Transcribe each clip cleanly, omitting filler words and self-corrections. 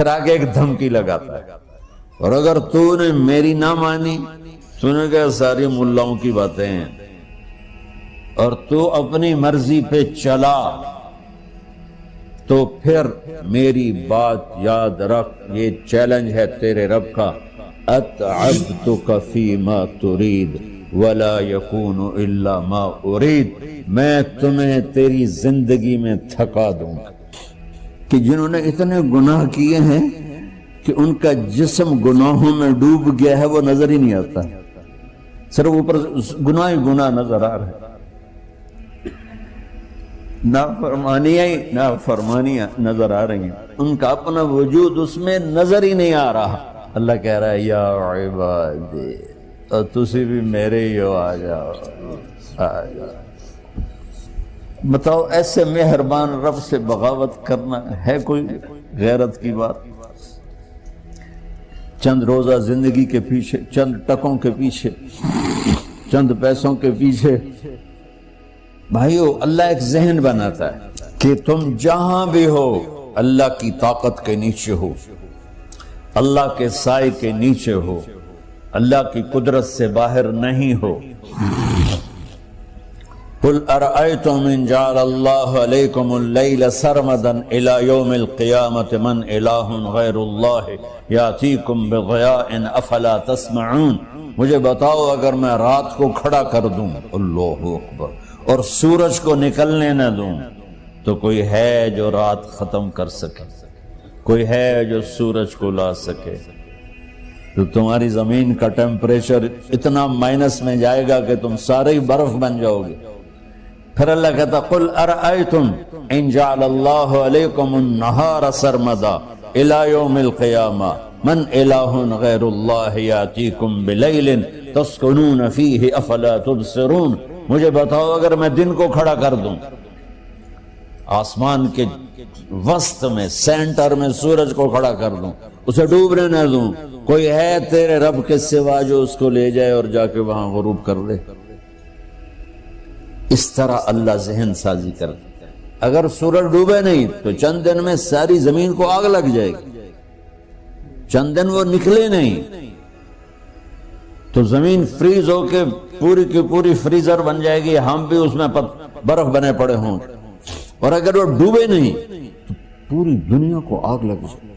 پھر آگے ایک دھمکی لگاتا ہے، اور اگر تو نے میری نہ مانی، تو نے کہا ساری ملاؤں کی باتیں ہیں، اور تو اپنی مرضی پہ چلا، تو پھر میری بات یاد رکھ، یہ چیلنج ہے تیرے رب کا، اتعبتک فیما ترید ولا یکون الا ما ارید، میں تمہیں تیری زندگی میں تھکا دوں گا۔ کہ جنہوں نے اتنے گناہ کیے ہیں کہ ان کا جسم گناہوں میں ڈوب گیا ہے، وہ نظر ہی نہیں آتا، صرف اوپر گناہ ہی گناہ نظر آ رہا ہے، نافرمانیاں نظر آ رہی ہیں، ان کا اپنا وجود اس میں نظر ہی نہیں آ رہا۔ اللہ کہہ رہا ہے یا عبادی، اور تسی بھی میرے ہی ہو، آ جاؤ آ جاؤ۔ بتاؤ ایسے مہربان رب سے بغاوت کرنا ہے کوئی غیرت کی بات؟ چند روزہ زندگی کے پیچھے، چند ٹکوں کے پیچھے، چند پیسوں کے پیچھے، بھائیو اللہ ایک ذہن بناتا ہے کہ تم جہاں بھی ہو اللہ کی طاقت کے نیچے ہو، اللہ کے سائے کے نیچے ہو، اللہ کی قدرت سے باہر نہیں ہو۔ قل ارأيتم ان جعل الله عليكم الليل سرمدا الى يوم القيامة من اله غير الله ياتيكم بضياء افلا تسمعون، مجھے بتاؤ اگر میں رات کو کھڑا کر دوں، اللہ اکبر، اور سورج کو نکلنے نہ دوں، تو کوئی ہے جو رات ختم کر سکے؟ کوئی ہے جو سورج کو لا سکے؟ تو تمہاری زمین کا ٹیمپریچر اتنا مائنس میں جائے گا کہ تم سارے برف بن جاؤ گے۔ پھر اللہ کہتا قل ارأیتم ان جعل اللہ علیکم النہار سرمدا الى یوم القیامہ من الہ غیر اللہ یاتیکم بلیل تسکنون فیہ افلا تبصرون، مجھے بتاؤ اگر میں دن کو کھڑا کر دوں، آسمان کے وسط میں سینٹر میں سورج کو کھڑا کر دوں، اسے ڈوبنے نہ دوں، کوئی ہے تیرے رب کے سوا جو اس کو لے جائے اور جا کے وہاں غروب کر دے؟ اس طرح اللہ ذہن سازی کرتا ہے۔ اگر سورج ڈوبے نہیں تو چند دن میں ساری زمین کو آگ لگ جائے گی، چند دن وہ نکلے نہیں تو زمین فریز ہو کے پوری کی پوری فریزر بن جائے گی، ہم بھی اس میں برف بنے پڑے ہوں، اور اگر وہ ڈوبے نہیں تو پوری دنیا کو آگ لگ جائے گی۔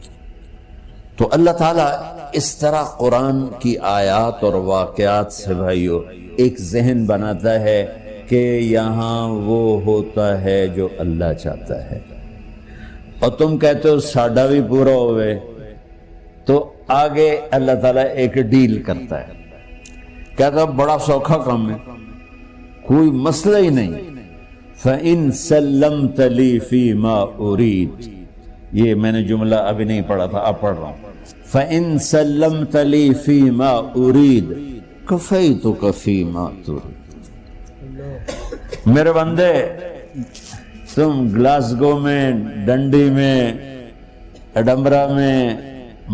تو اللہ تعالیٰ اس طرح قرآن کی آیات اور واقعات سے بھائیو ایک ذہن بناتا ہے کہ یہاں وہ ہوتا ہے جو اللہ چاہتا ہے، اور تم کہتے ہو ساڈا بھی پورا ہوئے، تو آگے اللہ تعالیٰ ایک ڈیل کرتا ہے، کہتا بڑا سوکھا کام ہے، کوئی مسئلہ ہی نہیں، فَإِن سَلَّمْتَ لِي فِي مَا أُرِيد، یہ میں نے جملہ ابھی نہیں پڑھا تھا، اب پڑھ رہا ہوں، فَإِن سَلَّمْتَ لِي فِي مَا أُرِيد كَفَيْتُكَ فِي مَا تُرِيد۔ میرے بندے، تم گلاسگو میں، ڈنڈی میں، ایڈمبرا میں،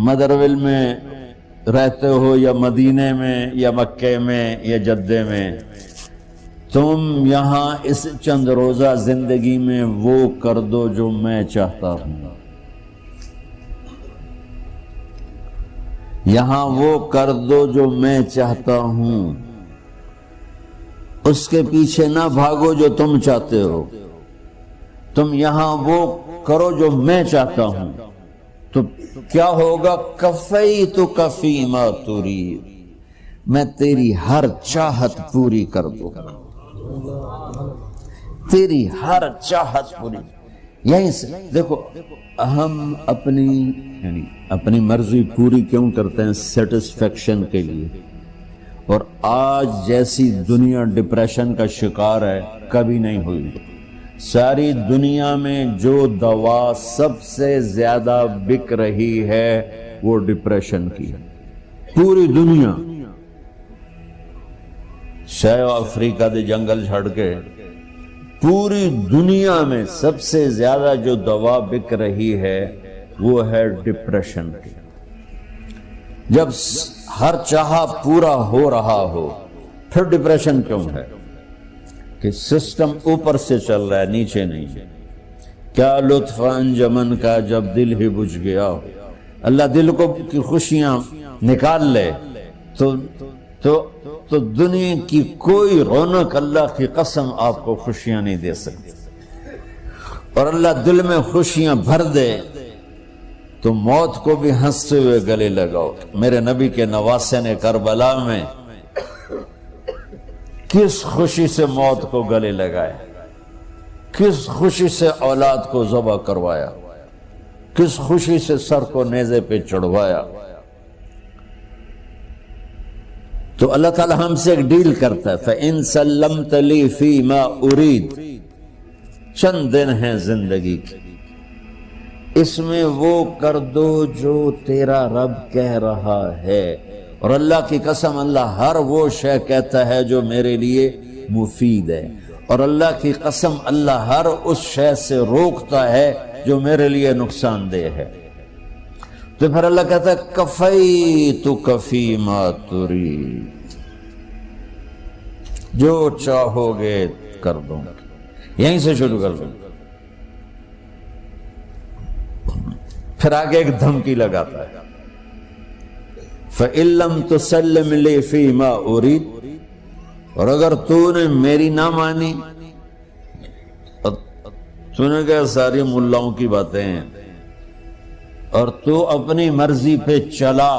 مدرول میں رہتے ہو، یا مدینے میں، یا مکے میں، یا جدے میں، تم یہاں اس چند روزہ زندگی میں وہ کر دو جو میں چاہتا ہوں، یہاں وہ کر دو جو میں چاہتا ہوں، اس کے پیچھے نہ بھاگو جو تم چاہتے ہو، تم یہاں وہ کرو جو میں چاہتا ہوں، تو کیا ہوگا؟ کفیتک فیما ترید، میں تیری ہر چاہت پوری کر دوں گا، تیری ہر چاہت پوری۔ یہیں سے دیکھو ہم اپنی مرضی پوری کیوں کرتے ہیں؟ سیٹسفیکشن کے لیے، اور آج جیسی دنیا ڈپریشن کا شکار ہے کبھی نہیں ہوئی۔ ساری دنیا میں جو دوا سب سے زیادہ بک رہی ہے وہ ڈپریشن کی ہے، پوری دنیا، شاید افریقہ دے جنگل چھڑ کے پوری دنیا میں سب سے زیادہ جو دوا بک رہی ہے وہ ہے ڈپریشن کی۔ جب ہر چاہا پورا ہو رہا ہو پھر ڈپریشن کیوں ہے؟ کہ سسٹم اوپر سے چل رہا ہے، نیچے نہیں۔ کیا لطف انجمن کا جب دل ہی بجھ گیا ہو، اللہ دل کو کی خوشیاں نکال لے تو دنیا کی کوئی رونق اللہ کی قسم آپ کو خوشیاں نہیں دے سکتی. اور اللہ دل میں خوشیاں بھر دے تو موت کو بھی ہنستے ہوئے گلے لگاؤ. میرے نبی کے نواسے نے کربلا میں کس خوشی سے موت کو گلے لگایا، کس خوشی سے اولاد کو ذبح کروایا، کس خوشی سے سر کو نیزے پہ چڑھوایا. تو اللہ تعالی ہم سے ایک ڈیل کرتا ہے، فَإِن سَلَّمْتَ لِي فِي مَا أُرِيد. چند دن ہیں زندگی کی، اس میں وہ کر دو جو تیرا رب کہہ رہا ہے. اور اللہ کی قسم اللہ ہر وہ شے کہتا ہے جو میرے لیے مفید ہے، اور اللہ کی قسم اللہ ہر اس شے سے روکتا ہے جو میرے لیے نقصان دہ ہے. تو پھر اللہ کہتا ہے کفیتک فی ما ترید، جو چاہو گے کر دوں گا. یہیں سے شروع کر دوں. پھر آگے ایک دھمکی لگاتا ہے، فَإِن لَّمْ تُسَلِّمْ لِي فِي مَا أُرِيدُ. اور اگر تو نے میری نہ مانی، تو نے کہا ساری ملاؤں کی باتیں ہیں، اور تو اپنی مرضی پہ چلا،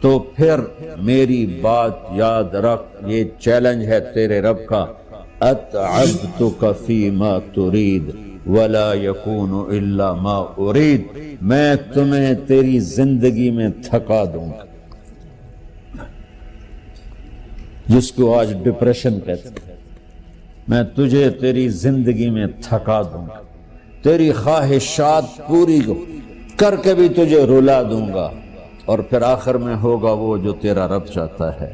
تو پھر میری بات یاد رکھ. یہ چیلنج ہے تیرے رب کا، اتعبتک فی ما ترید ولا یکون الا ما ارید. میں تمہیں تیری زندگی میں تھکا دوں گا، جس کو آج ڈپریشن کہتے ہیں. میں تجھے تیری زندگی میں تھکا دوں گا، تیری خواہشات پوری کر کے بھی تجھے رلا دوں گا، اور پھر آخر میں ہوگا وہ جو تیرا رب چاہتا ہے.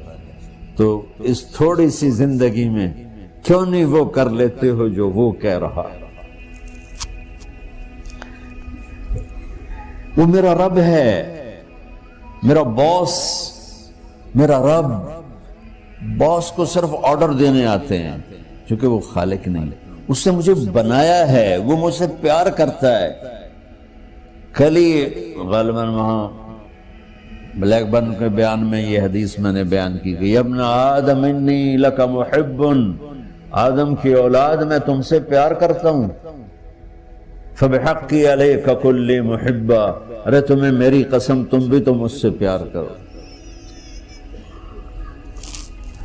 تو اس تھوڑی سی زندگی میں کیوں نہیں وہ کر لیتے ہو جو وہ کہہ رہا ہے. وہ میرا رب ہے، میرا باس، میرا رب. باس کو صرف آرڈر دینے آتے ہیں، چونکہ وہ خالق نہیں. اس نے مجھے بنایا ہے، وہ مجھ سے پیار کرتا ہے. کل ہی غالباً وہاں بلیک برن کے بیان میں یہ حدیث میں نے بیان کی کہ ابن آدم انی لک محب، آدم کی اولاد میں تم سے پیار کرتا ہوں. فبحقی علیک کل محبا، ارے تمہیں میری قسم تم بھی تو مجھ سے پیار کرو.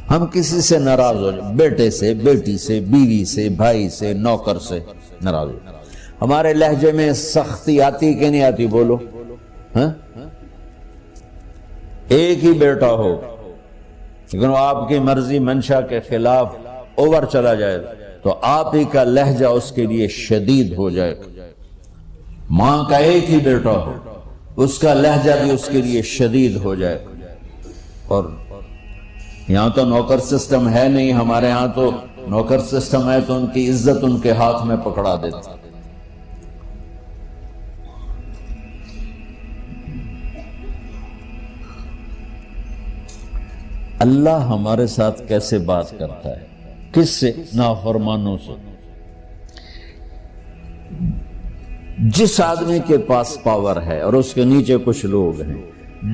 ہم کسی سے ناراض ہو جائیں، بیٹے سے، بیٹی سے، بیوی سے، بھائی سے، نوکر سے ناراض ہو جائیں. ہمارے لہجے میں سختی آتی کہ نہیں آتی؟ بولو. ہاں، ایک ہی بیٹا ہو لیکن وہ آپ کی مرضی منشا کے خلاف اوور چلا جائے تو آپ ہی کا لہجہ اس کے لیے شدید ہو جائے. ماں کا ایک ہی بیٹا ہو، اس کا لہجہ بھی اس کے لیے شدید ہو جائے. اور یہاں تو نوکر سسٹم ہے نہیں، ہمارے یہاں تو نوکر سسٹم ہے تو ان کی عزت ان کے ہاتھ میں پکڑا دیتا. اللہ ہمارے ساتھ کیسے بات کرتا ہے؟ کس سے؟ نافرمانوں سے. جس آدمی کے پاس پاور ہے اور اس کے نیچے کچھ لوگ ہیں،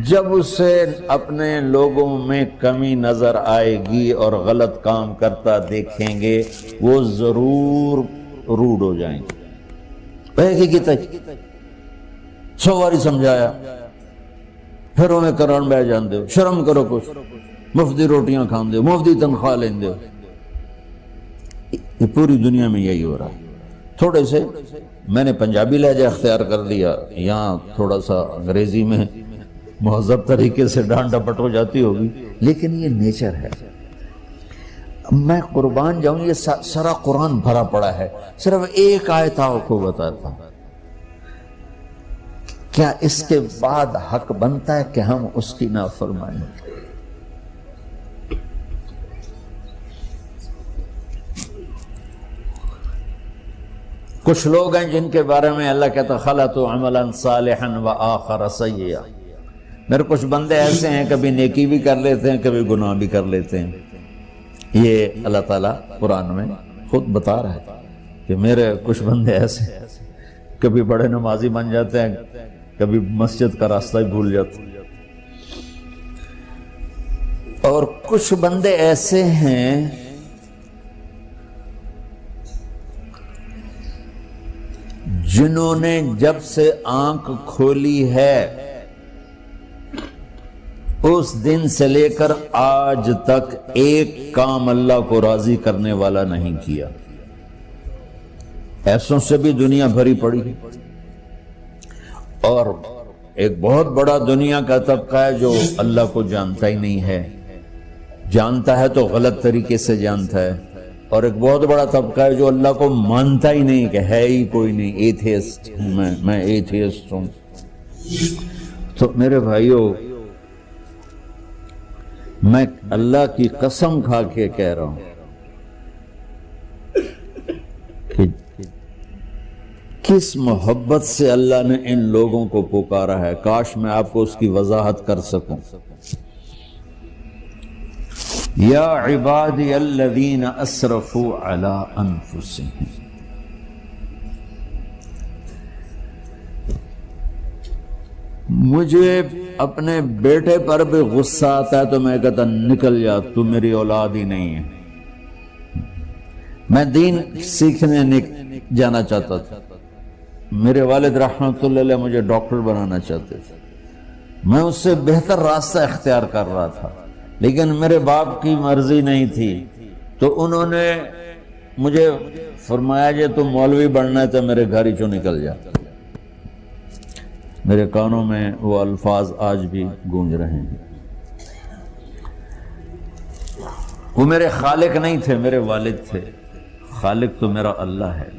جب اسے اپنے لوگوں میں کمی نظر آئے گی اور غلط کام کرتا دیکھیں گے، وہ ضرور روڈ ہو جائیں گے. ایک ہی کی 100 باری سمجھایا، پھر انہیں کرن بہ جان دے. شرم کرو، کچھ مفتی روٹیاں کھان دے، مفتی تنخواہ لیں دے. یہ پوری دنیا میں یہی ہو رہا ہے. تھوڑے سے میں نے پنجابی لہجہ اختیار کر لیا، یہاں تھوڑا سا انگریزی میں مہذب طریقے سے ڈانٹ ڈپٹ ہو جاتی ہوگی، لیکن یہ نیچر ہے. میں قربان جاؤں، یہ سارا قرآن بھرا پڑا ہے. صرف ایک آیت آپ کو بتاتا ہوں. کیا اس کے بعد حق بنتا ہے کہ ہم اس کی نافرمانی کریں؟ کچھ لوگ ہیں جن کے بارے میں اللہ کہتا خلطوا عملا صالحا وآخر سیئا. میرے کچھ بندے ایسے ہیں کبھی نیکی بھی کر لیتے ہیں، کبھی گناہ بھی کر لیتے ہیں. یہ اللہ تعالیٰ قرآن میں خود بتا رہا ہے کہ میرے کچھ بندے ایسے ہیں، کبھی بڑے نمازی بن جاتے ہیں، کبھی مسجد کا راستہ ہی بھول جاتا. اور کچھ بندے ایسے ہیں جنہوں نے جب سے آنکھ کھولی ہے اس دن سے لے کر آج تک ایک کام اللہ کو راضی کرنے والا نہیں کیا. ایسوں سے بھی دنیا بھری پڑی. اور ایک بہت بڑا دنیا کا طبقہ ہے جو اللہ کو جانتا ہی نہیں ہے، جانتا ہے تو غلط طریقے سے جانتا ہے. اور ایک بہت بڑا طبقہ ہے جو اللہ کو مانتا ہی نہیں کہ ہے ہی کوئی نہیں. ایتھیسٹ ہوں میں ایتھیسٹ ہوں. تو میرے بھائیوں، میں اللہ کی قسم کھا کے کہہ رہا ہوں کہ کس محبت سے اللہ نے ان لوگوں کو پکارا ہے، کاش میں آپ کو اس کی وضاحت کر سکوں. یا عبادی الذین اسرفوا علی انفسہم. مجھے اپنے بیٹے پر بھی غصہ آتا ہے تو میں کہتا نکل جا، تو میری اولاد ہی نہیں ہے. میں دین سیکھنے جانا چاہتا تھا. میرے والد رحمۃ اللہ علیہ مجھے ڈاکٹر بنانا چاہتے تھے. میں اس سے بہتر راستہ اختیار کر رہا تھا، لیکن میرے باپ کی مرضی نہیں تھی. تو انہوں نے مجھے فرمایا جی تو مولوی بننا ہے تو میرے گھر ہی چوں نکل جا. میرے کانوں میں وہ الفاظ آج بھی گونج رہے ہیں. وہ میرے خالق نہیں تھے، میرے والد تھے. خالق تو میرا اللہ ہے،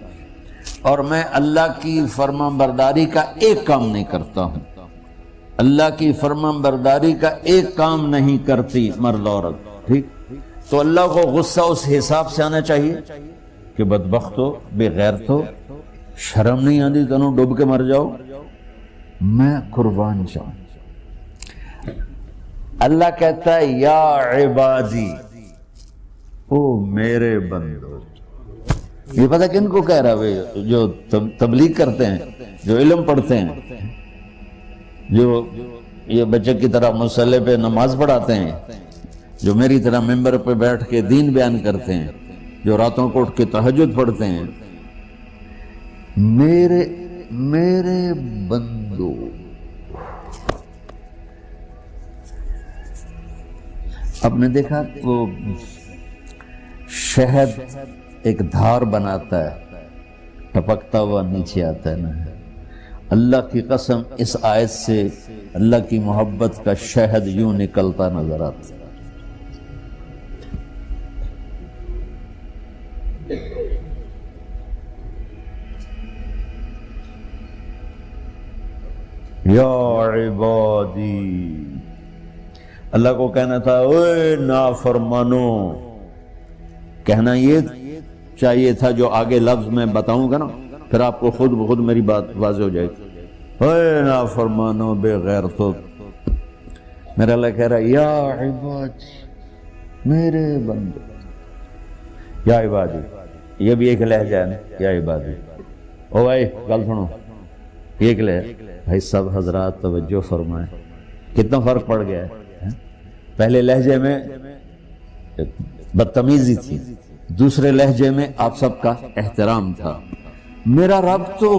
اور میں اللہ کی فرمان برداری کا ایک کام نہیں کرتا ہوں. اللہ کی فرمان برداری کا ایک کام نہیں کرتی مرد عورت. ٹھیک، تو اللہ کو غصہ اس حساب سے آنا چاہیے کہ بدبخت ہو، بے غیرت ہو، شرم نہیں آتی تنوں ڈوب کے مر جاؤ. میں قربان جاؤں. اللہ کہتا ہے یا عبادی، او میرے بندو. یہ پتہ کن کو کہہ رہا ہے؟ جو تبلیغ کرتے ہیں، جو علم پڑھتے ہیں، جو یہ بچے کی طرح مصلی پہ نماز پڑھاتے ہیں، جو میری طرح ممبر پہ بیٹھ کے دین بیان کرتے ہیں، جو راتوں کو اٹھ کے تہجد پڑھتے ہیں. میرے بندو، آپ نے دیکھا وہ شہد ایک دھار بناتا ہے، ٹپکتا ہوا نیچے آتا ہے نا. اللہ کی قسم اس آیت سے اللہ کی محبت کا شہد یوں نکلتا نظر آتا. یا عبادی، اللہ کو کہنا تھا اوے نافرمانو. کہنا یہ چاہیے تھا جو آگے لفظ میں بتاؤں گا نا، پھر آپ کو خود بخود میری بات واضح ہو جائے گی. اوے نافرمانو، بے غیرتو. میرا اللہ کہہ رہا ہے یا عبادی، میرے بندے. یا عبادی یہ بھی ایک لہجہ ہے نا، یا عبادی. او بھائی گل سنو، ایک لہجہ. بھائی سب حضرات توجہ فرمائیں، کتنا فرق پڑ گیا ہے. پہلے لہجے میں بدتمیزی تھی، دوسرے لہجے میں آپ سب کا احترام تھا. میرا رب تو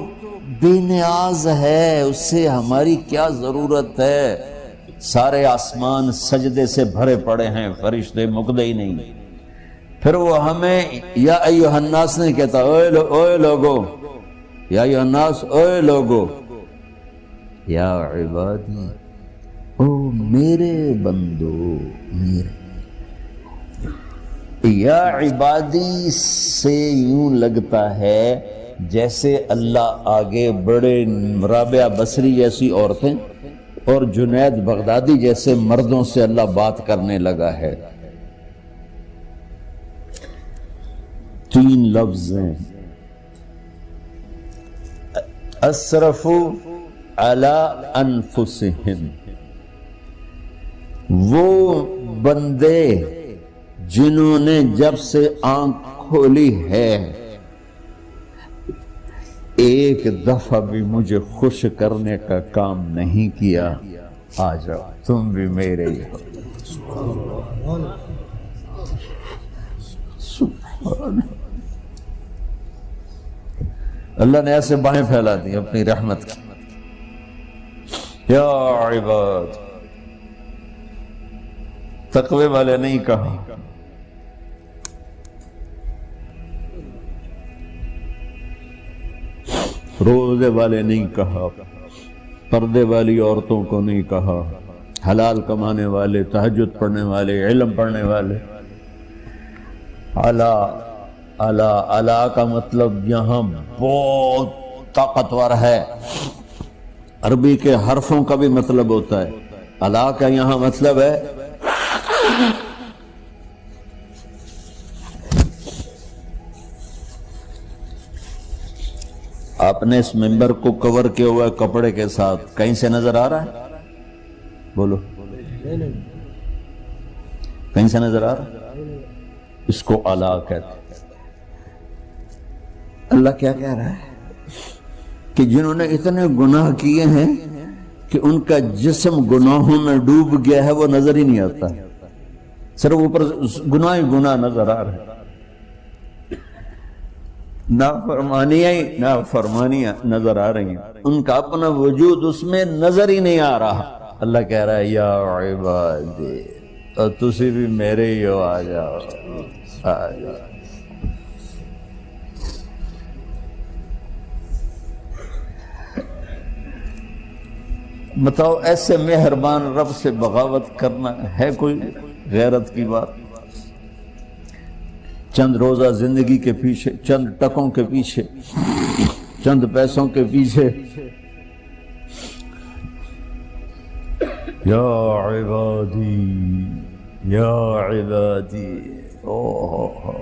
بے نیاز ہے، اس سے ہماری کیا ضرورت ہے. سارے آسمان سجدے سے بھرے پڑے ہیں، فرشتے مقدے ہی نہیں. پھر وہ ہمیں یا ایھا الناس نہیں کہتا، اوے لوگو، یا ایھا الناس، اوے لوگو. یا عبادی، او میرے بندو، میرے. یا عبادی سے یوں لگتا ہے جیسے اللہ آگے بڑے رابعہ بصری جیسی عورتیں اور جنید بغدادی جیسے مردوں سے اللہ بات کرنے لگا ہے. 3 لفظ ہیں، اسرفوا علی انفسہم. وہ بندے جنہوں نے جب سے آنکھ کھولی ہے ایک دفعہ بھی مجھے خوش کرنے کا کام نہیں کیا، آ جاؤ تم بھی میرے ہی ہو۔ سبحان اللہ نے ایسے باہیں پھیلا دی اپنی رحمت کی۔ یا عباد، تقوی والے نہیں کہا، روزے والے نہیں کہا، پردے والی عورتوں کو نہیں کہا، حلال کمانے والے، تہجد پڑھنے والے، علم پڑھنے والے۔ اعلیٰ اعلیٰ اعلیٰ کا مطلب یہاں بہت طاقتور ہے، عربی کے حرفوں کا بھی مطلب ہوتا ہے۔ اعلیٰ کا یہاں مطلب ہے آپ نے اس ممبر کو کور کیا ہوا ہے کپڑے کے ساتھ، کہیں سے نظر آ رہا ہے؟ بولو، کہیں سے نظر آ رہا ہے؟ اس کو اعلیٰ کہتے ہیں۔ اللہ کیا کہہ رہا ہے کہ جنہوں نے اتنے گناہ کیے ہیں کہ ان کا جسم گناہوں میں ڈوب گیا ہے، وہ نظر ہی نہیں آتا، صرف اوپر گناہ ہی گناہ نظر آ رہا ہے، نافرمانیاں نظر آ رہی ہیں، ان کا اپنا وجود اس میں نظر ہی نہیں آ رہا۔ اللہ کہہ رہا ہے یا عبادی، اور تسی بھی میرے ہی ہو، آ جاؤ آ جاؤ۔ بتاؤ ایسے مہربان رب سے بغاوت کرنا ہے کوئی غیرت کی بات؟ چند روزہ زندگی کے پیچھے، چند ٹکوں کے پیچھے، چند پیسوں کے پیچھے، یا عبادی یا عبادی، اوہ